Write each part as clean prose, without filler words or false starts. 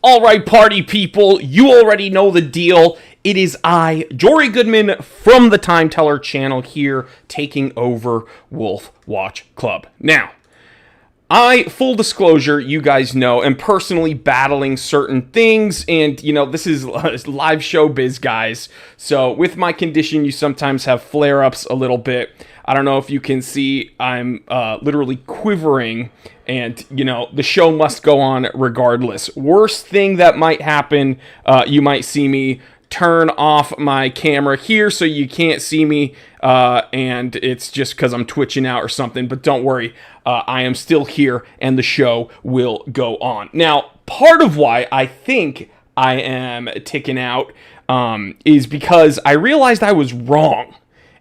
All right, party people, you already know the deal. It is I, Jory Goodman, from the Time Teller channel here, taking over Wolf Watch Club. Now, full disclosure, you guys know, am personally battling certain things, and, this is live showbiz, guys. So, with my condition, you sometimes have flare-ups a little bit. I don't know if you can see, I'm literally quivering, and, the show must go on regardless. Worst thing that might happen, you might see me turn off my camera here so you can't see me, and it's just because I'm twitching out or something, but don't worry, I am still here, and the show will go on. Now, part of why I think I am ticking out is because I realized I was wrong.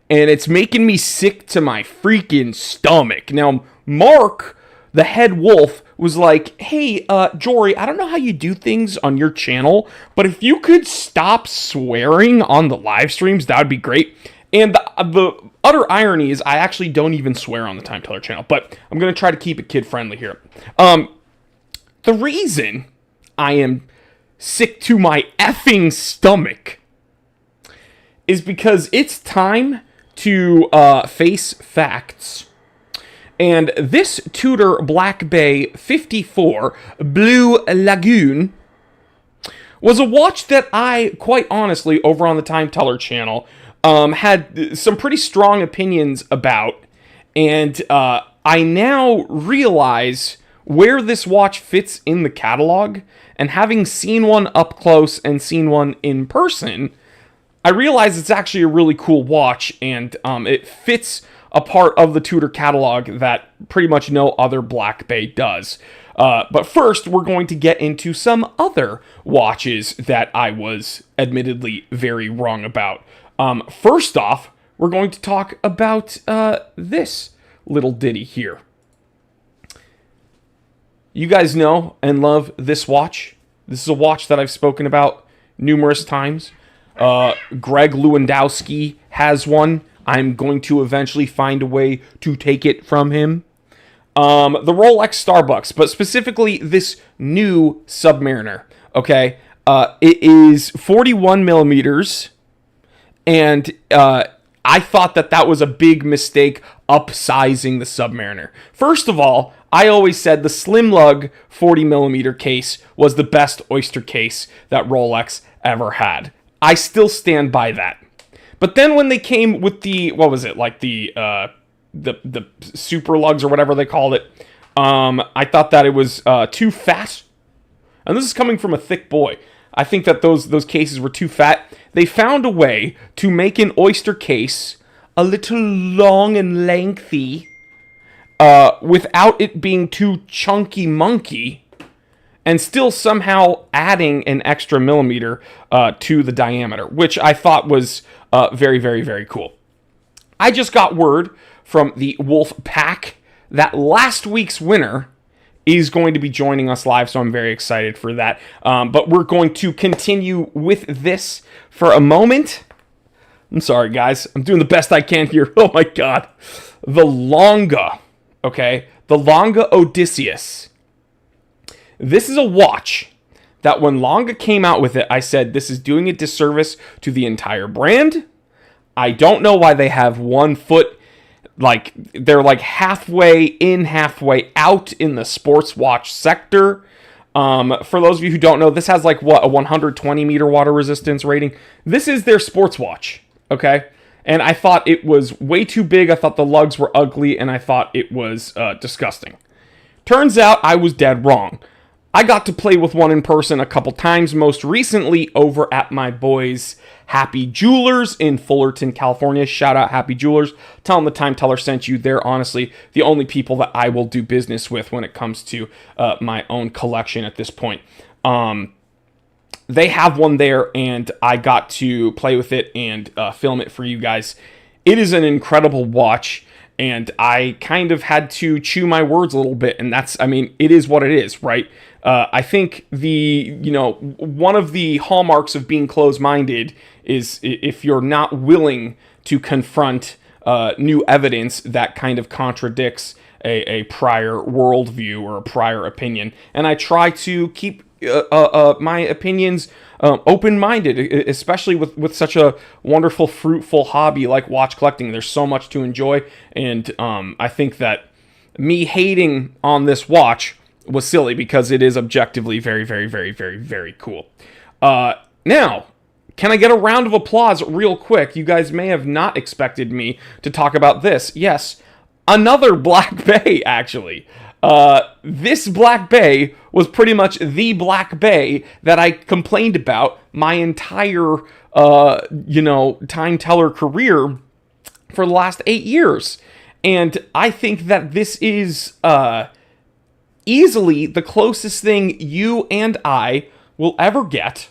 And it's making me sick to my freaking stomach. Now, Mark, the head wolf, was like, hey, Jory, I don't know how you do things on your channel, but if you could stop swearing on the live streams, that would be great. And the utter irony is I actually don't even swear on the Time Teller channel, but I'm going to try to keep it kid-friendly here. The reason I am sick to my effing stomach is because it's time to face facts. And this Tudor Black Bay 54 Blue Lagoon was a watch that I, quite honestly, over on the Time Teller channel, had some pretty strong opinions about. And I now realize where this watch fits in the catalog. And having seen one up close and seen one in person, I realize it's actually a really cool watch, and it fits a part of the Tudor catalog that pretty much no other Black Bay does. But first, we're going to get into some other watches that I was admittedly very wrong about. First off, we're going to talk about this little ditty here. You guys know and love this watch. This is a watch that I've spoken about numerous times. Greg Lewandowski has one. I'm going to eventually find a way to take it from him. The Rolex Starbucks, but specifically this new Submariner. Okay, it is 41 millimeters, and I thought that was a big mistake upsizing the Submariner. First of all, I always said the Slim Lug 40 millimeter case was the best oyster case that Rolex ever had. I still stand by that. But then when they came with the, what was it, like the super lugs or whatever they called it, I thought that it was too fat. And this is coming from a thick boy. I think that those cases were too fat. They found a way to make an oyster case a little long and lengthy without it being too chunky monkey, and still somehow adding an extra millimeter to the diameter, which I thought was very, very, very cool. I just got word from the Wolf Pack that last week's winner is going to be joining us live, so I'm very excited for that. But we're going to continue with this for a moment. I'm sorry, guys. I'm doing the best I can here. Oh, my God. The Lange, okay? The Lange Odysseus. This is a watch that when Lange came out with it, I said, this is doing a disservice to the entire brand. I don't know why they have 1 foot, they're like halfway in, halfway out in the sports watch sector. For those of you who don't know, this has a 120 meter water resistance rating. This is their sports watch, okay? And I thought it was way too big. I thought the lugs were ugly, and I thought it was disgusting. Turns out I was dead wrong. I got to play with one in person a couple times, most recently over at my boys Happy Jewelers in Fullerton, California. Shout out Happy Jewelers. Tell them the Time Teller sent you. They're honestly the only people that I will do business with when it comes to my own collection at this point. They have one there, and I got to play with it and film it for you guys. It is an incredible watch. And I kind of had to chew my words a little bit, and it is what it is, right? I think one of the hallmarks of being closed-minded is if you're not willing to confront new evidence that kind of contradicts a prior worldview or a prior opinion. And I try to keep my opinions open-minded, especially with such a wonderful, fruitful hobby like watch collecting. There's so much to enjoy, and I think that me hating on this watch was silly because it is objectively very, very, very, very, very cool. Now, can I get a round of applause real quick? You guys may have not expected me to talk about this. Yes, another Black Bay, actually. This Black Bay was pretty much the Black Bay that I complained about my entire, time teller career for the last 8 years. And I think that this is easily the closest thing you and I will ever get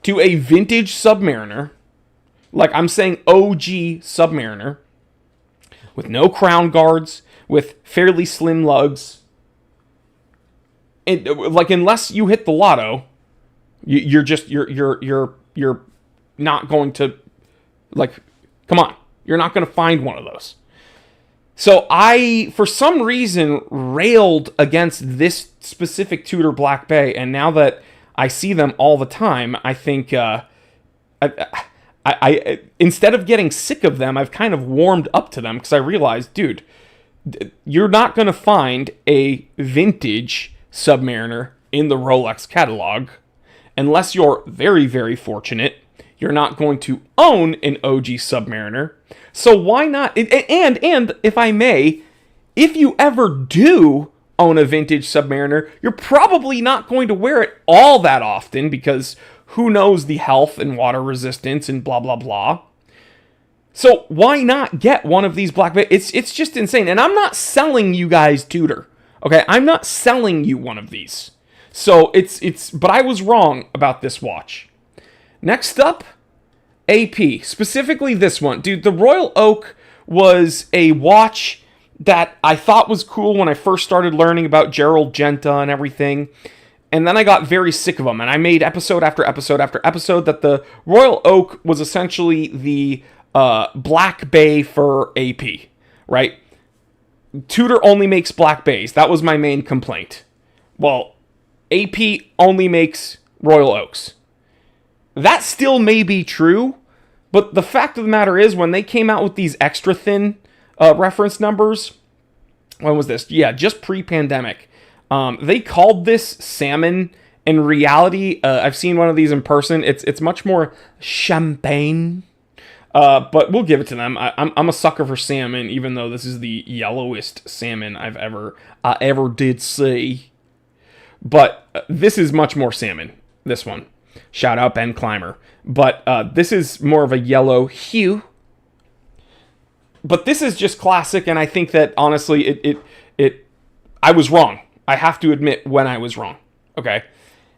to a vintage Submariner. Like, I'm saying OG Submariner, with no crown guards, with fairly slim lugs. And, like, unless you hit the lotto, you're not going to, like, come on, you're not going to find one of those. So I, for some reason, railed against this specific Tudor Black Bay, and now that I see them all the time, I think I instead of getting sick of them, I've kind of warmed up to them because I realized, dude, you're not going to find a vintage Submariner in the Rolex catalog unless you're very, very fortunate. You're not going to own an OG Submariner. So why not? And if I may, if you ever do own a vintage Submariner, you're probably not going to wear it all that often because who knows the health and water resistance and blah, blah, blah. So why not get one of these Black Bay? It's just insane. And I'm not selling you guys Tudor. Okay, I'm not selling you one of these. So but I was wrong about this watch. Next up, AP, specifically this one. Dude, the Royal Oak was a watch that I thought was cool when I first started learning about Gerald Genta and everything. And then I got very sick of them. And I made episode after episode after episode that the Royal Oak was essentially the Black Bay for AP, right? Tudor only makes Black Bays. That was my main complaint. Well, AP only makes Royal Oaks. That still may be true, but the fact of the matter is, when they came out with these extra thin reference numbers, when was this? Yeah, just pre-pandemic. They called this salmon. In reality, I've seen one of these in person. It's much more champagne, but we'll give it to them. I'm a sucker for salmon, even though this is the yellowest salmon I've ever did see. But this is much more salmon. This one. Shout out Ben Clymer. But this is more of a yellow hue. But this is just classic, and I think that honestly, I was wrong. I have to admit when I was wrong. Okay,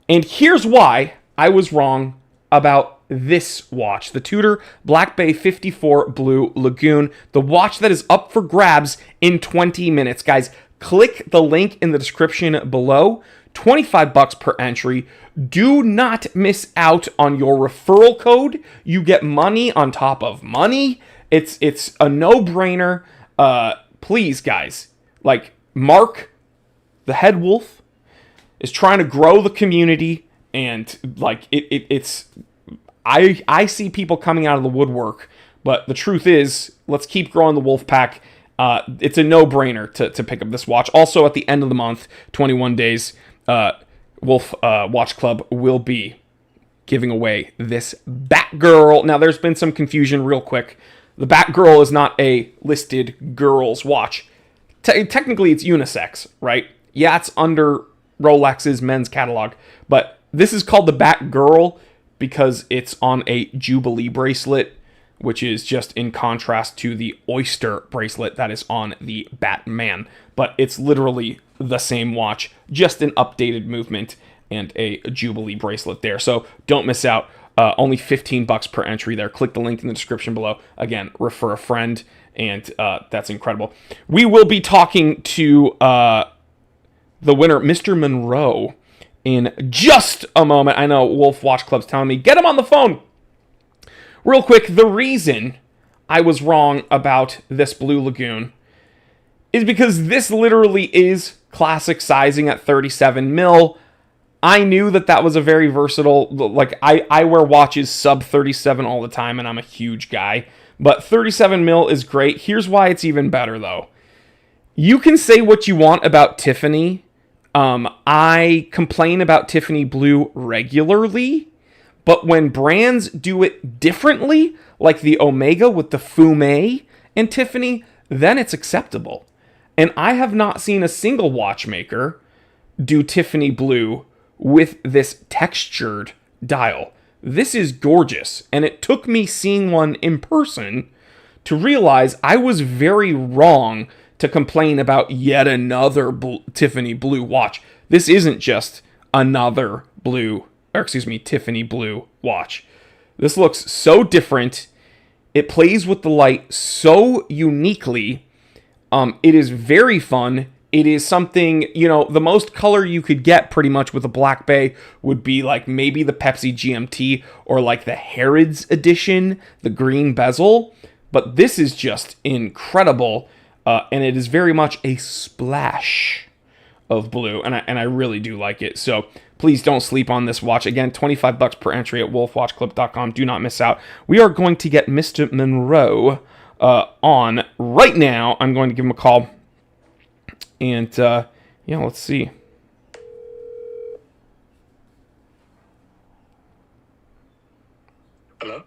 and here's why I was wrong about this watch, the Tudor Black Bay 54 Blue Lagoon, the watch that is up for grabs in 20 minutes, guys. Click the link in the description below. $25 per entry. Do not miss out on your referral code. You get money on top of money. It's a no-brainer. Please, guys, like, Mark, the head wolf, is trying to grow the community, and like I see people coming out of the woodwork, but the truth is, let's keep growing the wolf pack. It's a no-brainer to pick up this watch. Also, at the end of the month, 21 days, Wolf Watch Club will be giving away this Batgirl. Now, there's been some confusion real quick. The Batgirl is not a listed girl's watch. Technically, it's unisex, right? Yeah, it's under Rolex's men's catalog, but this is called the Batgirl because it's on a Jubilee bracelet, which is just in contrast to the Oyster bracelet that is on the Batman. But it's literally the same watch, just an updated movement and a Jubilee bracelet there. So don't miss out. Only $15 per entry there. Click the link in the description below. Again, refer a friend, and that's incredible. We will be talking to the winner, Mr. Monroe, in just a moment. I know Wolf Watch Club's telling me, get him on the phone. Real quick, the reason I was wrong about this Blue Lagoon is because this literally is classic sizing at 37 mil. I knew that was a very versatile, like, I wear watches sub 37 all the time, and I'm a huge guy. But 37 mil is great. Here's why it's even better, though. You can say what you want about Tiffany. I complain about Tiffany Blue regularly, but when brands do it differently, like the Omega with the Fume and Tiffany, then it's acceptable. And I have not seen a single watchmaker do Tiffany Blue with this textured dial. This is gorgeous, and it took me seeing one in person to realize I was very wrong to complain about yet another Tiffany Blue watch. This isn't just another Tiffany Blue watch. This looks so different. It plays with the light so uniquely. It is very fun. It is something, the most color you could get pretty much with a Black Bay would be like maybe the Pepsi GMT or like the Harrods edition, the green bezel. But this is just incredible. And it is very much a splash of blue. And I really do like it. So please don't sleep on this watch. Again, $25 per entry at wolfwatchclub.com. Do not miss out. We are going to get Mr. Monroe on right now. I'm going to give him a call. And, let's see. Hello?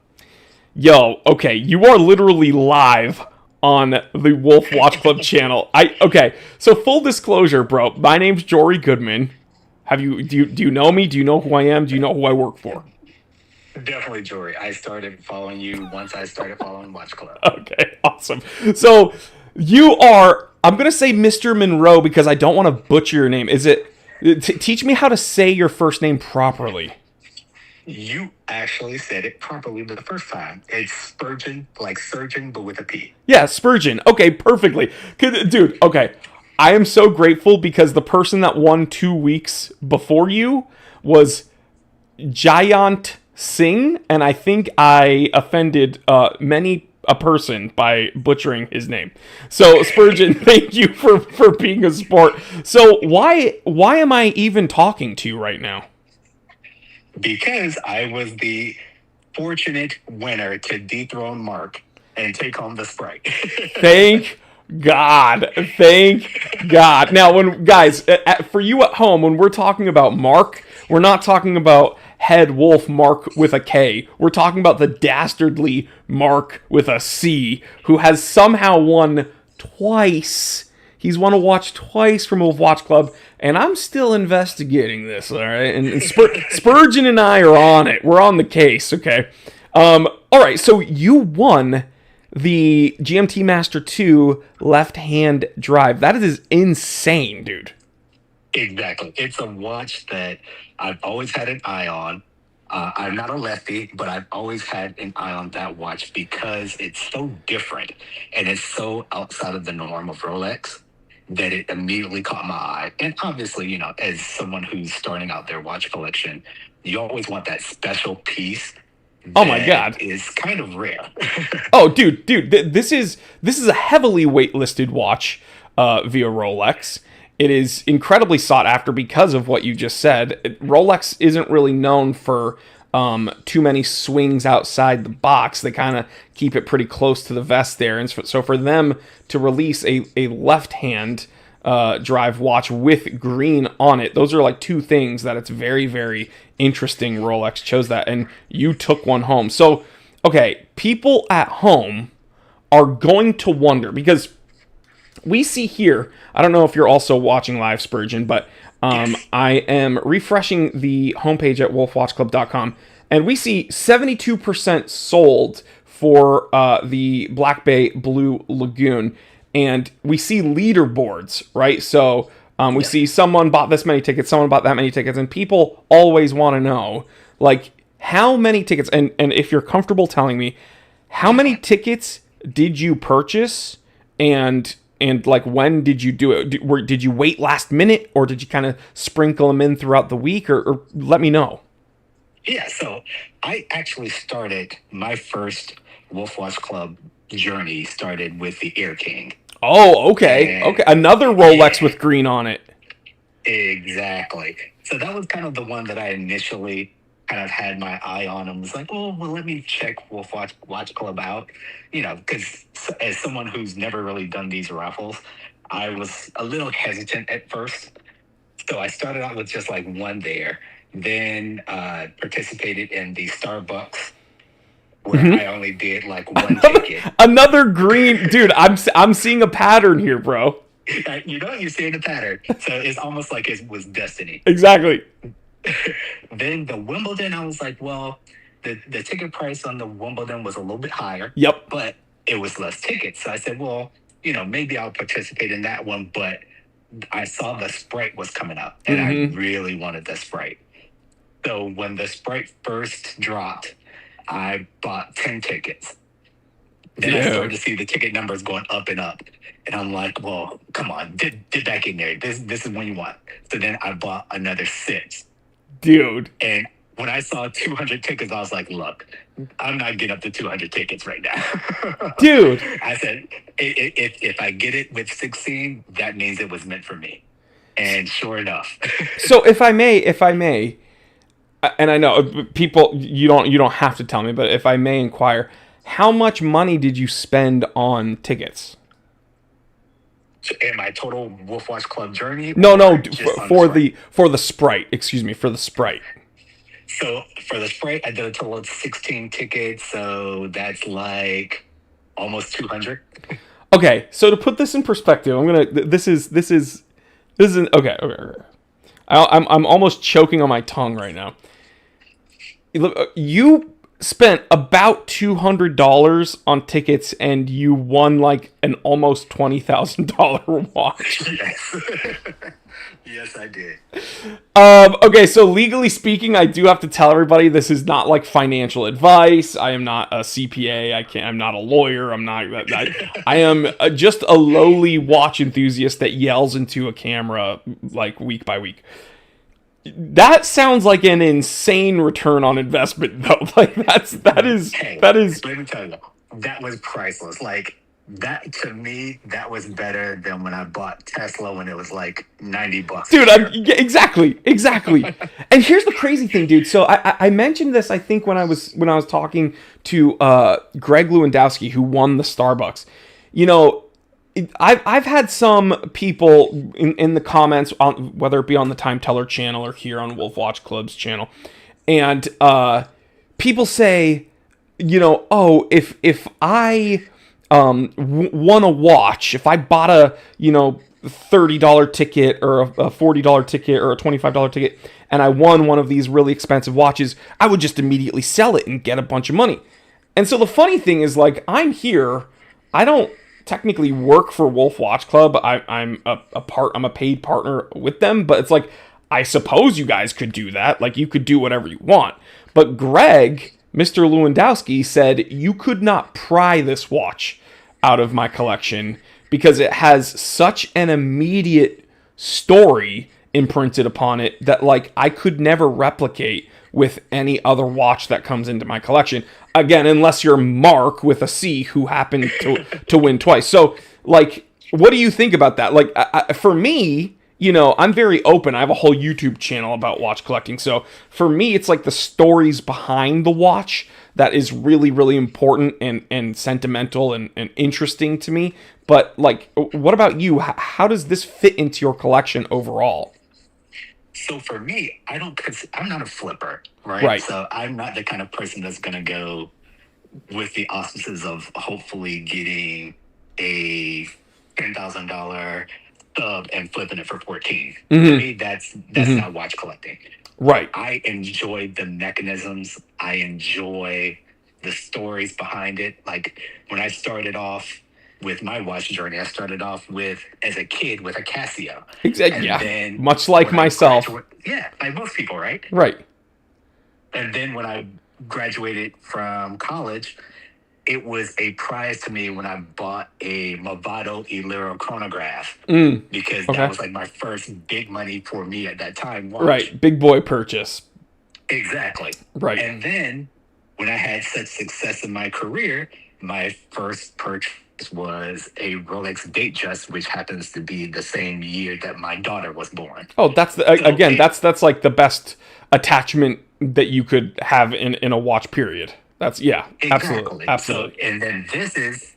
Yo, okay, you are literally live on the Wolf Watch Club channel. Okay, so full disclosure, bro. My name's Jory Goodman. Do you know me? Do you know who I am? Do you know who I work for? Definitely, Jory. I started following you once I started following Watch Club. Okay, awesome. So you are, I'm going to say Mr. Monroe because I don't want to butcher your name. Is it, teach me how to say your first name properly. You actually said it properly the first time. It's Spurgeon, like surgeon, but with a P. Yeah, Spurgeon. Okay, perfectly. Dude, okay. I am so grateful because the person that won 2 weeks before you was Jayant Singh, and I think I offended many a person by butchering his name. So, Spurgeon, thank you for being a sport. So, why am I even talking to you right now? Because I was the fortunate winner to dethrone Mark and take home the Sprite. Thank God. Thank God. Now, for you at home, when we're talking about Mark, we're not talking about head wolf Mark with a K. We're talking about the dastardly Mark with a C, who has somehow won twice. He's won a watch twice from Wolf Watch Club, and I'm still investigating this, all right? And Spurgeon and I are on it. We're on the case, okay? All right, so you won the GMT Master 2 left-hand drive. That is insane, dude. Exactly. It's a watch that I've always had an eye on. I'm not a lefty, but I've always had an eye on that watch because it's so different and it's so outside of the norm of Rolex that it immediately caught my eye. And obviously, as someone who's starting out their watch collection, you always want that special piece. Oh my God, is kind of rare. Oh, dude, this is a heavily waitlisted watch via Rolex. It is incredibly sought after because of what you just said. Rolex isn't really known for too many swings outside the box. They kind of keep it pretty close to the vest there. And so for them to release a left-hand drive watch with green on it, those are like two things that it's very, very interesting Rolex chose that. And you took one home. So, okay, people at home are going to wonder because we see here, I don't know if you're also watching live, Spurgeon, but Yes. I am refreshing the homepage at wolfwatchclub.com, and we see 72% sold for the Black Bay Blue Lagoon, and we see leaderboards, right? So we see someone bought this many tickets, someone bought that many tickets, and people always want to know, like, how many tickets, and if you're comfortable telling me, how many tickets did you purchase, and like, when did you do it? Did you wait last minute, or did you kind of sprinkle them in throughout the week, or let me know? Yeah, so I actually started my first Wolf Watch Club journey started with the Air King. Oh, okay. And Okay. Another Rolex with green on it. exactly. So that was kind of the one that I initially kind of had my eye on and was like, oh, well, let me check Watch Club out. Because as someone who's never really done these raffles, I was a little hesitant at first. So I started out with just like one there, then participated in the Starbucks where I only did like one ticket. Another green, dude. I'm seeing a pattern here, bro. You're seeing a pattern. So it's almost like it was destiny. Exactly. Then the Wimbledon, I was like, well, the ticket price on the Wimbledon was a little bit higher. Yep. But it was less tickets. So I said, well, maybe I'll participate in that one. But I saw the Sprite was coming up, and I really wanted the Sprite. So when the Sprite first dropped, I bought 10 tickets. Then I started to see the ticket numbers going up and up. And I'm like, well, come on, get back in there. This is what you want. So then I bought another 6. Dude. And when I saw 200 tickets, I was like, look, I'm not getting up to 200 tickets right now. Dude. I said, if I get it with 16, that means it was meant for me. And sure enough. So if I may, and I know people, you don't have to tell me, but if I may inquire, how much money did you spend on tickets? In my total Wolf Watch Club journey? No, for the Sprite. Excuse me, for the Sprite. So for the Sprite, I did a total of 16 tickets, so that's like almost 200. Okay, so to put this in perspective, this is okay. I'm almost choking on my tongue right now. You spent about $200 on tickets, and you won like an almost $20,000 watch. Yes. Yes, I did. Okay, so legally speaking, I do have to tell everybody this is not like financial advice. I am not a CPA. I'm not a lawyer. I am just a lowly watch enthusiast that yells into a camera like week by week. That sounds like an insane return on investment, though. Like that is. Let me tell you, that was priceless. Like that to me, that was better than when I bought Tesla when it was like $90. Dude, exactly. And here's the crazy thing, dude. So I mentioned this, I think, when I was talking to Greg Lewandowski, who won the Starbucks. I've had some people in the comments, whether it be on the Time Teller channel or here on Wolf Watch Club's channel, and people say, if I won a watch, if I bought a $30 ticket or a $40 ticket or a $25 ticket, and I won one of these really expensive watches, I would just immediately sell it and get a bunch of money. And so the funny thing is, like, I'm here, I don't technically work for Wolf Watch Club. I'm a paid partner with them, but it's like, I suppose you guys could do that. Like, you could do whatever you want. But Greg, Mr. Lewandowski, said you could not pry this watch out of my collection because it has such an immediate story imprinted upon it that, like, I could never replicate with any other watch that comes into my collection. Again, unless you're Mark with a C, who happened to win twice. So, like, what do you think about that? Like, for me, I'm very open. I have a whole YouTube channel about watch collecting. So for me, it's like the stories behind the watch that is really, really important and sentimental and interesting to me. But, like, what about you? How does this fit into your collection overall? So for me, I'm not a flipper, right? So I'm not the kind of person that's going to go with the auspices of hopefully getting a $10,000 sub and flipping it for 14. To me, that's not watch collecting. Right. I enjoy the mechanisms. I enjoy the stories behind it. Like when I started off with my watch journey, I started off as a kid with a Casio. Exactly. Yeah. Then much like myself. Like most people, right? Right. And then when I graduated from college, it was a prize to me when I bought a Movado Illyro chronograph because that was like my first big money for me at that time. Watch. Right. Big boy purchase. Exactly. Right. And then when I had such success in my career, my first purchase was a Rolex Datejust, which happens to be the same year that my daughter was born. Oh, that's So again, that's like the best attachment that you could have in a watch period. That's yeah, absolutely, exactly. So, absolutely. and then this is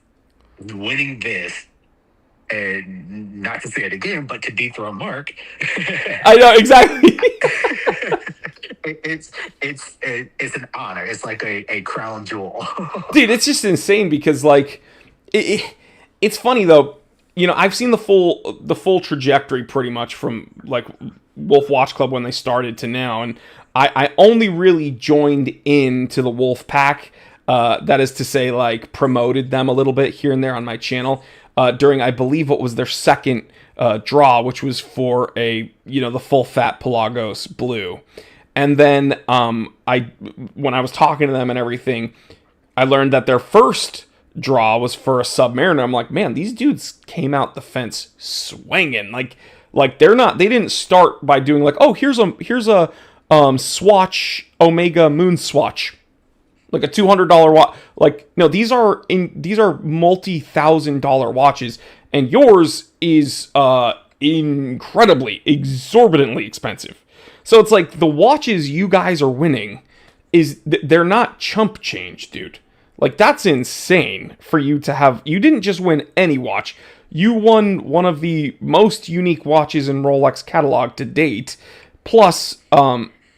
winning this, and not to say it again, but to dethrone Mark. I know exactly. It's an honor. It's like a crown jewel. Dude, it's just insane because like it's funny though. You know, I've seen the full trajectory pretty much from like Wolf Watch Club when they started to now, and I only really joined into the Wolf Pack. That is to say, like promoted them a little bit here and there on my channel during I believe what was their second draw, which was for the full fat Pelagos blue. And then when I was talking to them and everything, I learned that their first draw was for a Submariner. I'm like, man, these dudes came out the fence swinging. Like they didn't start by doing like, oh, here's a Swatch Omega Moon Swatch, like a $200 watch. Like, no, these are multi-$1,000 watches, and yours is incredibly, exorbitantly expensive. So it's like the watches you guys are winning they're not chump change, dude. Like that's insane for you to have. You didn't just win any watch. You won one of the most unique watches in Rolex catalog to date. Plus,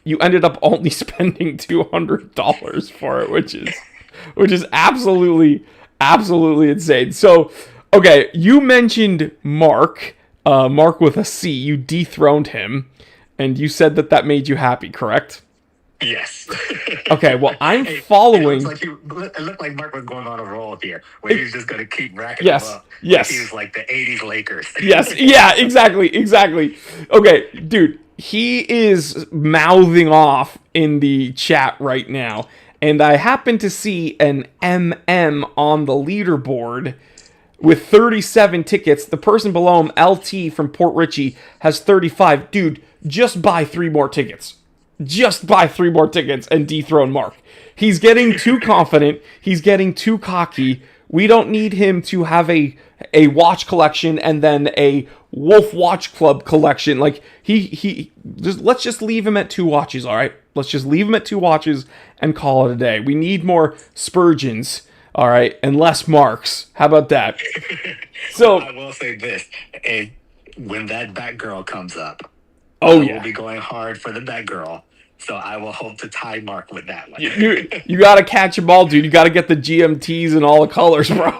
you ended up only spending $200 for it, which is absolutely insane. So, okay, you mentioned Mark, Mark with a C. You dethroned him. And you said that made you happy, correct? Yes. Okay, well, I'm following. It looked like Mark was going on a roll here, where he was just going to keep racking Yes, them up. yes. Like he was like the 80s Lakers. Yes, yeah, exactly. Okay, dude, he is mouthing off in the chat right now, and I happen to see an MM on the leaderboard with 37 tickets. The person below him, LT from Port Richey, has 35. Dude, just buy 3 more tickets. Just buy 3 more tickets and dethrone Mark. He's getting too confident. He's getting too cocky. We don't need him to have a watch collection and then a Wolf Watch Club collection. Like let's just leave him at 2 watches, all right? Let's just leave him at 2 watches and call it a day. We need more Spurgeons. All right, and less Marks. How about that? So I will say this: when that Batgirl comes up, I will be going hard for the Batgirl. So I will hope to tie Mark with that one. You got to catch them all, dude. You got to get the GMTs and all the colors, bro.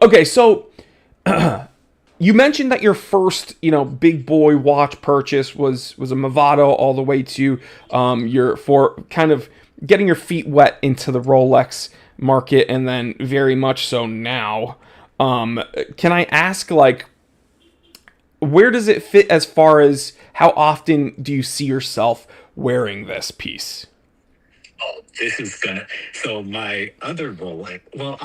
Okay, so you mentioned that your first, big boy watch purchase was a Movado all the way to for kind of getting your feet wet into the Rolex market, and then very much so now. Can I ask, like, where does it fit as far as how often do you see yourself wearing this piece? Oh, this is gonna. So my other Rolex. Well,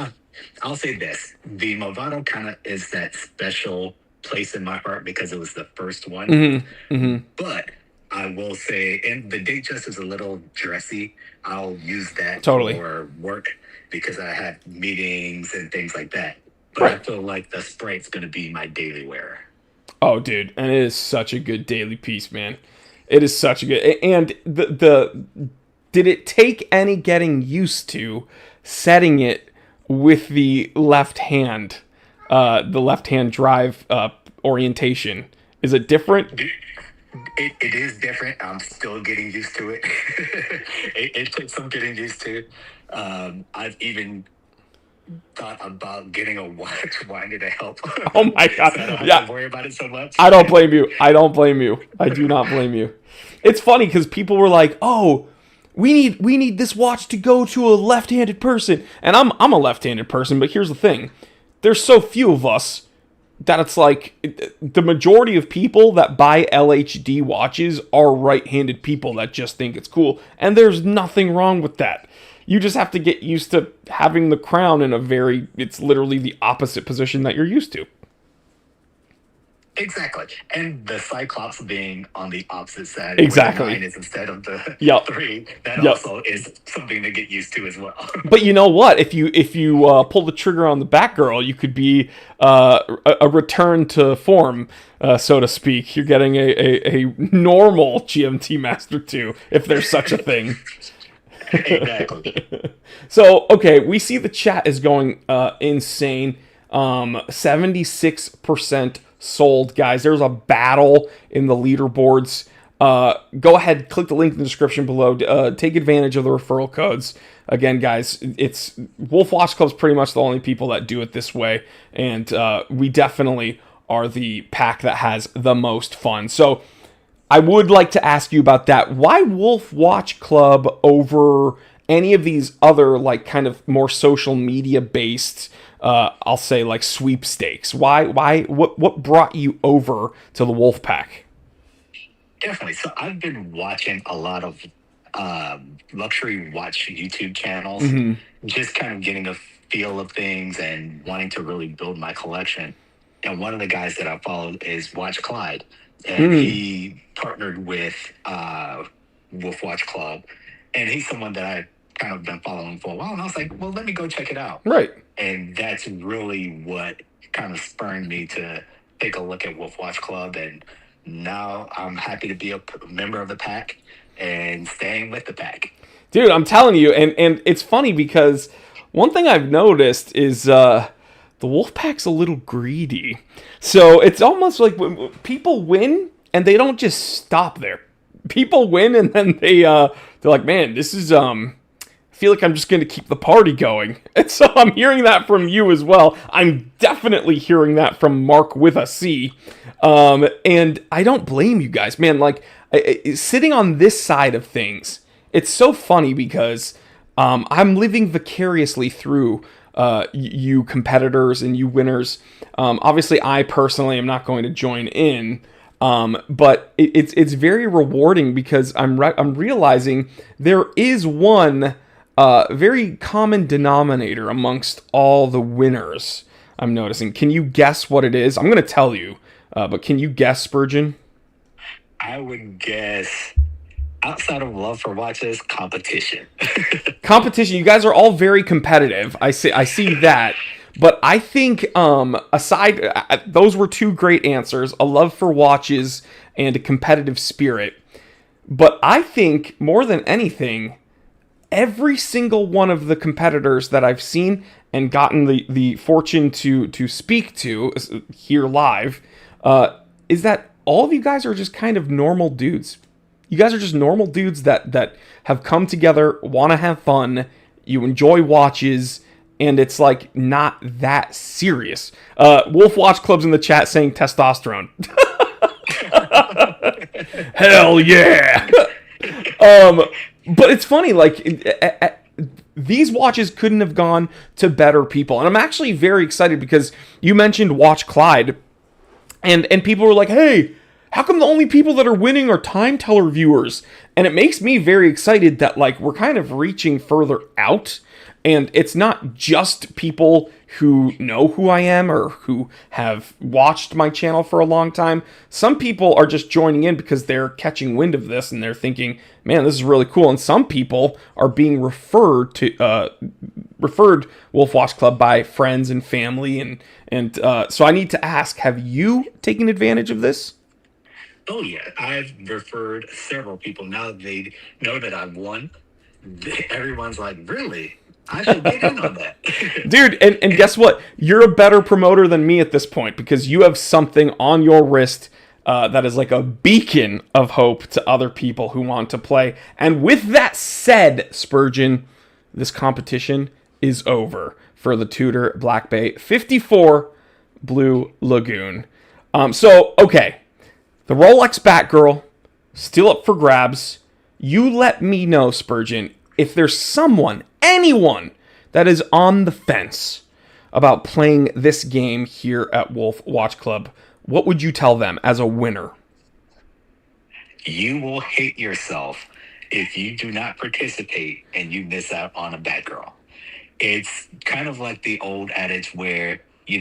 I'll say this: the Movado kind of is that special place in my heart because it was the first one. Mm-hmm. Mm-hmm. But I will say, and the Datejust is a little dressy. I'll use that Totally for work because I have meetings and things like that. But right. I feel like the Sprite's going to be my daily wear. Oh, dude, and it is such a good daily piece, man. It is such a good. And did it take any getting used to setting it with the left hand drive orientation? Is it different? It is different. I'm still getting used to it. It took some getting used to. I've even thought about getting a watch winder to help. Oh my god! So I don't have to worry about it so much. I don't blame you. I do not blame you. It's funny because people were like, "Oh, we need this watch to go to a left-handed person," and I'm a left-handed person. But here's the thing: there's so few of us that it's like the majority of people that buy LHD watches are right-handed people that just think it's cool, and there's nothing wrong with that. You just have to get used to having the crown in it's literally the opposite position that you're used to. Exactly. And the Cyclops being on the opposite side where the Exactly. 9 is instead of the Yep. 3, that Yep. also is something to get used to as well. But you know what? If you pull the trigger on the Batgirl, you could be a return to form, so to speak. You're getting a normal GMT Master 2, if there's such a thing. Exactly. So, okay, we see the chat is going insane. 76% sold, guys. There's a battle in the leaderboards. Go ahead, click the link in the description below. Take advantage of the referral codes. Again, guys, it's Wolf Watch Club's pretty much the only people that do it this way, and we definitely are the pack that has the most fun. So I would like to ask you about that. Why Wolf Watch Club over any of these other, like, kind of more social media based, I'll say, like, sweepstakes? What brought you over to the Wolf Pack? Definitely. So I've been watching a lot of luxury watch YouTube channels, just kind of getting a feel of things and wanting to really build my collection. And one of the guys that I followed is Watch Clyde, and he partnered with Wolf Watch Club, and he's someone that I've kind of been following for a while. And I was like, well, let me go check it out. Right. And that's really what kind of spurred me to take a look at Wolf Watch Club. And now I'm happy to be a member of the pack and staying with the pack. Dude, I'm telling you, and it's funny because one thing I've noticed is the Wolf Pack's a little greedy. So it's almost like when people win and they don't just stop there. People win and then they're like, man, this is I feel like I'm just going to keep the party going. And so I'm hearing that from you as well. I'm definitely hearing that from Mark with a C. And I don't blame you guys, man. Like, sitting on this side of things, it's so funny because I'm living vicariously through you competitors and you winners. Obviously, I personally am not going to join in. But it's very rewarding because I'm realizing there is one very common denominator amongst all the winners. I'm noticing. Can you guess what it is? I'm going to tell you, but can you guess, Spurgeon? I would guess, outside of love for watches, competition. Competition. You guys are all very competitive. I see that. But I think, aside, those were two great answers: a love for watches and a competitive spirit. But I think more than anything, every single one of the competitors that I've seen and gotten the fortune to speak to here live, is that all of you guys are just kind of normal dudes. You guys are just normal dudes that have come together, want to have fun, you enjoy watches, and it's like not that serious. Wolf Watch Club's in the chat saying testosterone. Hell yeah! But it's funny, like, these watches couldn't have gone to better people. And I'm actually very excited because you mentioned Watch Clyde, and people were like, hey, how come the only people that are winning are time teller viewers? And it makes me very excited that, like, we're kind of reaching further out, and it's not just people who know who I am or who have watched my channel for a long time. Some people are just joining in because they're catching wind of this and they're thinking, man, this is really cool. And some people are being referred Wolf Watch Club by friends and family. And so I need to ask, have you taken advantage of this? Oh, yeah. I've referred several people. Now that they know that I've won, everyone's like, really? I should get in on that. Dude, and guess what? You're a better promoter than me at this point because you have something on your wrist that is like a beacon of hope to other people who want to play. And with that said, Spurgeon, this competition is over for the Tudor Black Bay 54 Blue Lagoon. So, okay. The Rolex Batgirl, still up for grabs. You let me know, Spurgeon, if there's someone, anyone, that is on the fence about playing this game here at Wolf Watch Club, what would you tell them as a winner? You will hate yourself if you do not participate and you miss out on a Batgirl. It's kind of like the old adage where, you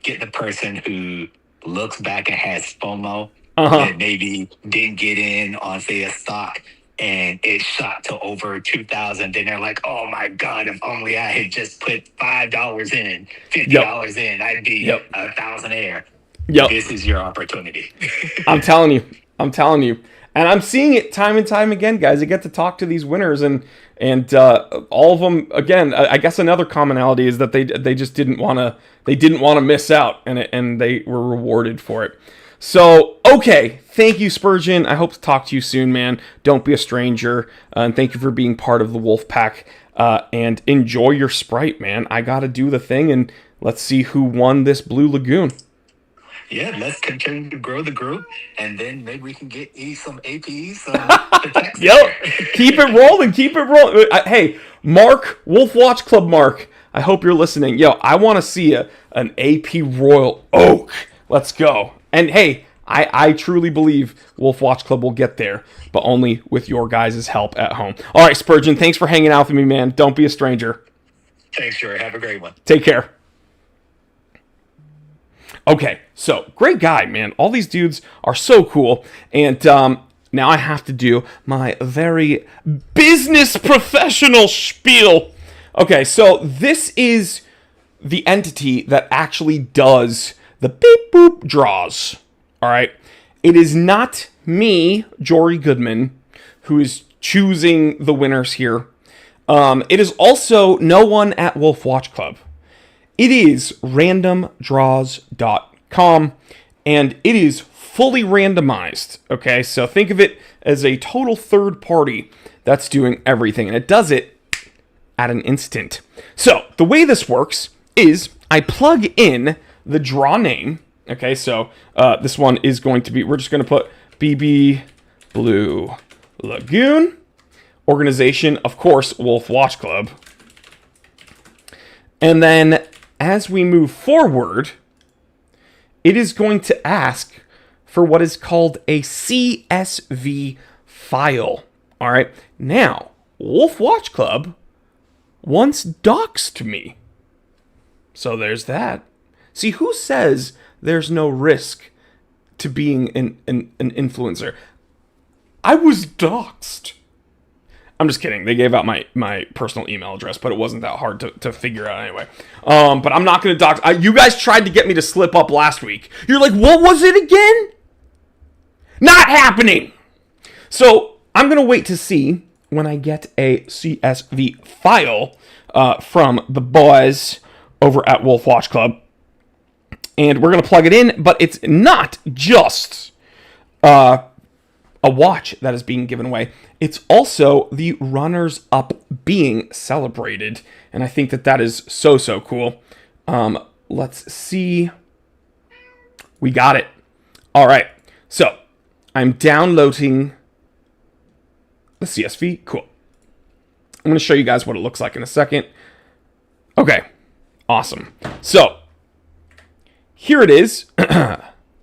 get the person who looks back and has FOMO Uh-huh. that maybe didn't get in on, say, a stock and it shot to over 2,000, then they're like, oh my God, if only I had just put $5 in, Yep. $50 in, I'd be Yep. a thousandaire. Yep. This is your opportunity. I'm telling you. I'm telling you. And I'm seeing it time and time again, guys. I get to talk to these winners, and all of them. Again, I guess another commonality is that they just didn't want to miss out, and they were rewarded for it. So okay, thank you, Spurgeon. I hope to talk to you soon, man. Don't be a stranger, and thank you for being part of the Wolf Pack. And enjoy your Sprite, man. I got to do the thing, and let's see who won this Blue Lagoon. Yeah, let's continue to grow the group, and then maybe we can get some APs, the text. Yep. Keep it rolling. Keep it rolling. Hey, Mark, Wolf Watch Club Mark, I hope you're listening. Yo, I want to see an AP Royal Oak. Let's go. And hey, I truly believe Wolf Watch Club will get there, but only with your guys' help at home. All right, Spurgeon, thanks for hanging out with me, man. Don't be a stranger. Thanks, Jory. Have a great one. Take care. Okay, so great guy, man. All these dudes are so cool. And now I have to do my very business professional spiel. Okay, so this is the entity that actually does the beep boop draws. All right, it is not me, Jory Goodman, who is choosing the winners here. It is also no one at Wolf Watch Club. It is randomdraws.com, and it is fully randomized, okay? So think of it as a total third party that's doing everything, and it does it at an instant. So the way this works is I plug in the draw name, okay? So this one is going to be, we're just going to put BB Blue Lagoon, organization, of course, Wolf Watch Club, and then as we move forward, it is going to ask for what is called a CSV file. All right. Now, Wolf Watch Club once doxed me. So there's that. See, who says there's no risk to being an influencer? I was doxed. I'm just kidding. They gave out my personal email address, but it wasn't that hard to figure out anyway. But I'm not going to dox. You guys tried to get me to slip up last week. You're like, what was it again? Not happening. So I'm going to wait to see when I get a CSV file from the boys over at Wolf Watch Club. And we're going to plug it in, but it's not just a watch that is being given away. It's also the runners up being celebrated. And I think that is so cool. Let's see. We got it. All right. So I'm downloading the CSV. Cool. I'm going to show you guys what it looks like in a second. Okay. Awesome. So here it is.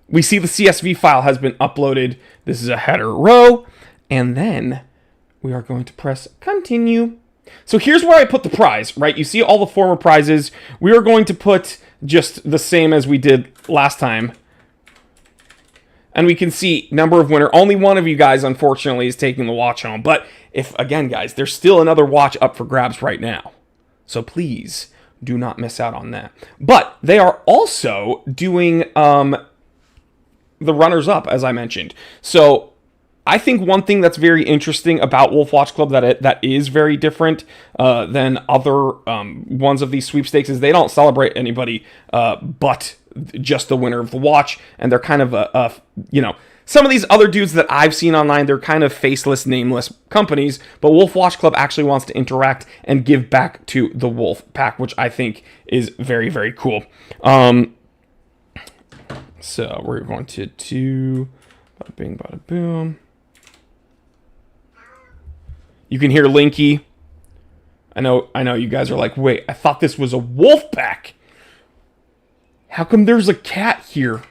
We see the CSV file has been uploaded. This is a header row. And then we are going to press continue. So here's where I put the prize, right? You see all the former prizes. We are going to put just the same as we did last time. And we can see number of winner. Only one of you guys, unfortunately, is taking the watch home. But if, again, guys, there's still another watch up for grabs right now. So please do not miss out on that. But they are also doing the runners up, as I mentioned. So I think one thing that's very interesting about Wolf Watch Club that is very different than other ones of these sweepstakes is they don't celebrate anybody but just the winner of the watch, and they're kind of some of these other dudes that I've seen online, they're kind of faceless, nameless companies, but Wolf Watch Club actually wants to interact and give back to the Wolf Pack, which I think is very, very cool. So we're going to do bada bing, bada boom. You can hear Linky. I know you guys are like, wait, I thought this was a wolf pack. How come there's a cat here?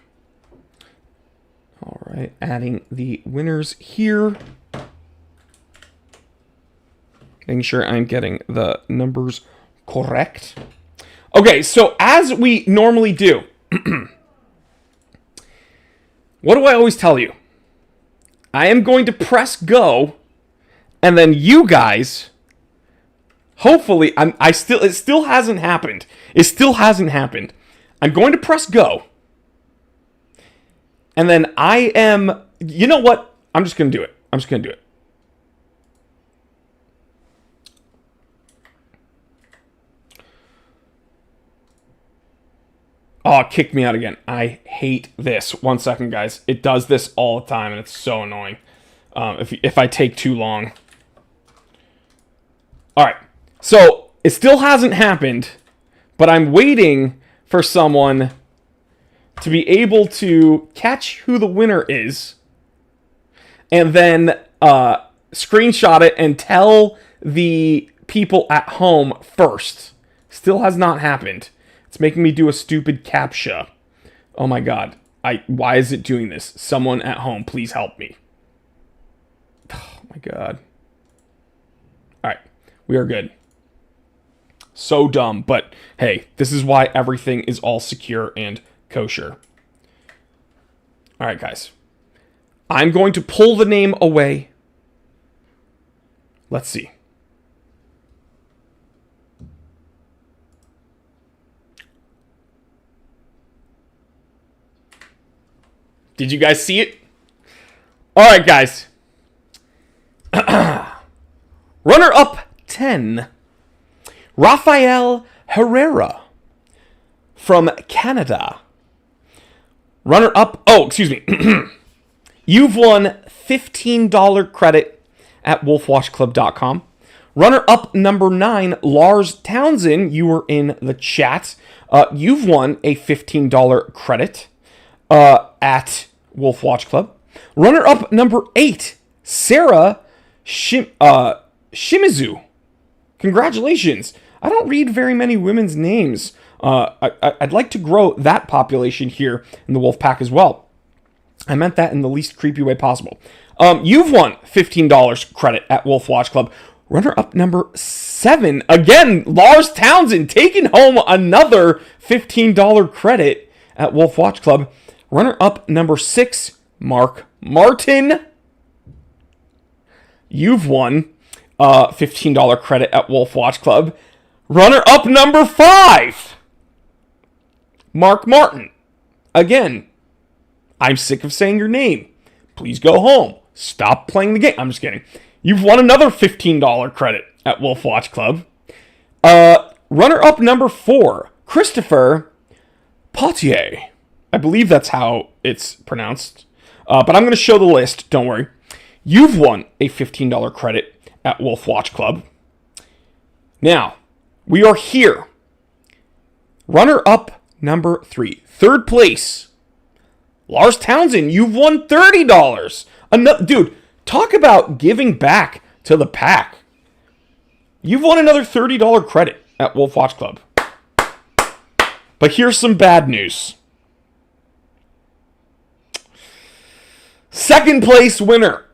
All right, adding the winners here. Making sure I'm getting the numbers correct. Okay, so as we normally do, what do I always tell you? I am going to press go, and then you guys, hopefully, it still hasn't happened. It still hasn't happened. I'm going to press go, and then you know what? I'm just going to do it. I'm just going to do it. Oh, it kicked me out again. I hate this. 1 second, guys. It does this all the time, and it's so annoying if I take too long. All right. So, it still hasn't happened, but I'm waiting for someone to be able to catch who the winner is, and then screenshot it and tell the people at home first. Still has not happened. It's making me do a stupid CAPTCHA. Oh my god. Why is it doing this? Someone at home, please help me. Oh my god. Alright. We are good. So dumb, but hey, this is why everything is all secure and kosher. Alright, guys. I'm going to pull the name away. Let's see. Did you guys see it? All right, guys. Runner-up 10. Rafael Herrera from Canada. Runner-up... Oh, excuse me. You've won $15 credit at wolfwatchclub.com. Runner-up number 9, Lars Townsend. You were in the chat. You've won a $15 credit at Wolf Watch Club. Runner-up number 8, Sarah Shimizu. Congratulations. I don't read very many women's names. I'd like to grow that population here in the Wolf Pack as well. I meant that in the least creepy way possible. You've won $15 credit at Wolf Watch Club. Runner-up number 7, again, Lars Townsend taking home another $15 credit at Wolf Watch Club. Runner-up number 6, Mark Martin. You've won $15 credit at Wolf Watch Club. Runner-up number 5, Mark Martin. Again, I'm sick of saying your name. Please go home. Stop playing the game. I'm just kidding. You've won another $15 credit at Wolf Watch Club. Runner-up number 4, Christopher Potier. I believe that's how it's pronounced. But I'm going to show the list. Don't worry. You've won a $15 credit at Wolf Watch Club. Now, we are here. Runner-up number 3. Third place. Lars Townsend, you've won $30. Dude, talk about giving back to the pack. You've won another $30 credit at Wolf Watch Club. But here's some bad news. Second place winner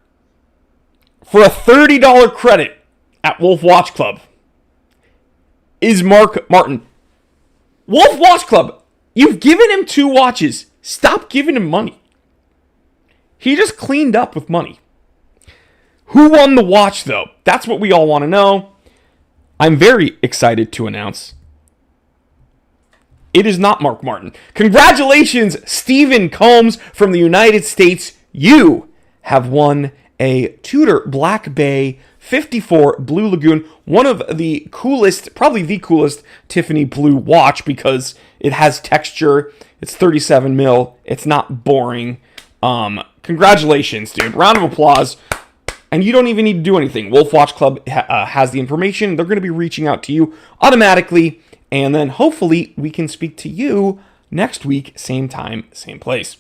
for a $30 credit at Wolf Watch Club is Mark Martin. Wolf Watch Club, you've given him 2 watches. Stop giving him money. He just cleaned up with money. Who won the watch, though? That's what we all want to know. I'm very excited to announce it is not Mark Martin. Congratulations, Stephen Combs from the United States. You have won a Tudor Black Bay 54 Blue Lagoon, one of the coolest, probably the coolest Tiffany blue watch because it has texture. It's 37 mil. It's not boring. Congratulations, dude. Round of applause. And you don't even need to do anything. Wolf Watch Club has the information. They're going to be reaching out to you automatically. And then hopefully we can speak to you next week, same time, same place.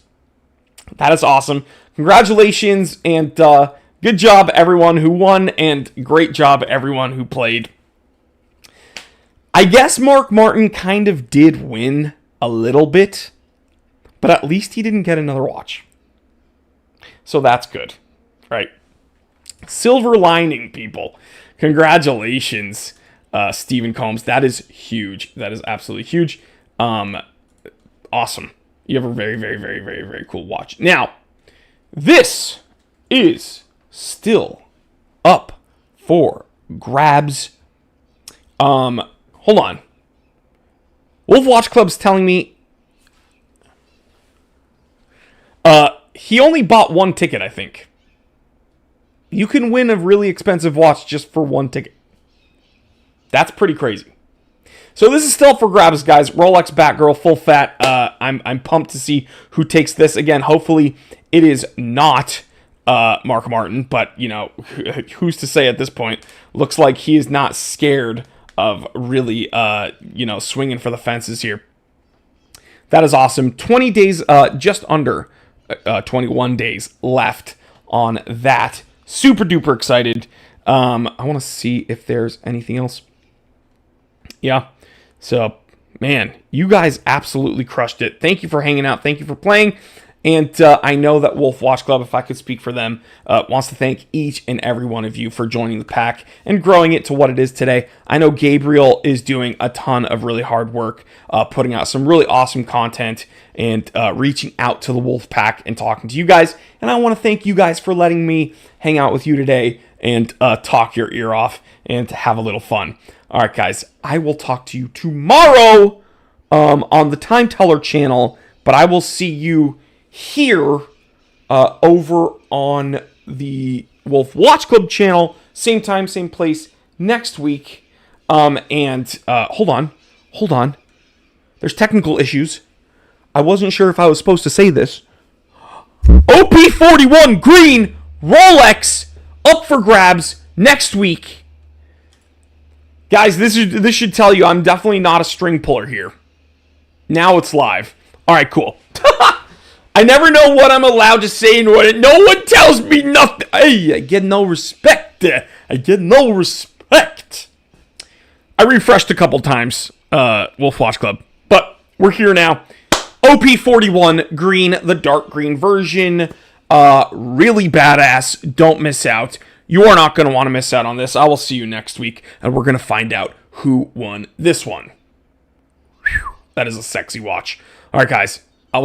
That is awesome. Congratulations and good job everyone who won and great job everyone who played. I guess Mark Martin kind of did win a little bit, but at least he didn't get another watch. So that's good, right? Silver lining, people. Congratulations, Stephen Combs. That is huge. That is absolutely huge. Awesome. You have a very, very, very, very, very cool watch. Now, this is still up for grabs. Hold on. Wolf Watch Club's telling me he only bought one ticket, I think. You can win a really expensive watch just for one ticket. That's pretty crazy. So this is still up for grabs, guys. Rolex Batgirl, full fat. I'm pumped to see who takes this. Again, hopefully it is not Mark Martin, but, you know, who's to say at this point? Looks like he is not scared of really, you know, swinging for the fences here. That is awesome. 20 days, just under 21 days left on that. Super duper excited. I want to see if there's anything else. Yeah. So, man, you guys absolutely crushed it. Thank you for hanging out. Thank you for playing. And I know that Wolf Watch Club, if I could speak for them, wants to thank each and every one of you for joining the pack and growing it to what it is today. I know Gabriel is doing a ton of really hard work, putting out some really awesome content and reaching out to the Wolf Pack and talking to you guys. And I want to thank you guys for letting me hang out with you today and talk your ear off and have a little fun. All right, guys, I will talk to you tomorrow on the Time Teller channel, but I will see you here over on the Wolf Watch Club channel, same time, same place next week. Hold on. There's technical issues. I wasn't sure if I was supposed to say this. OP41 green Rolex up for grabs next week. Guys, this should tell you I'm definitely not a string puller here. Now it's live. All right, cool. I never know what I'm allowed to say and what no one tells me nothing. Hey, I get no respect. I refreshed a couple times, Wolf Watch Club, but we're here now. OP41 green, the dark green version. Really badass. Don't miss out. You are not going to want to miss out on this. I will see you next week, and we're going to find out who won this one. Whew, that is a sexy watch. All right, guys.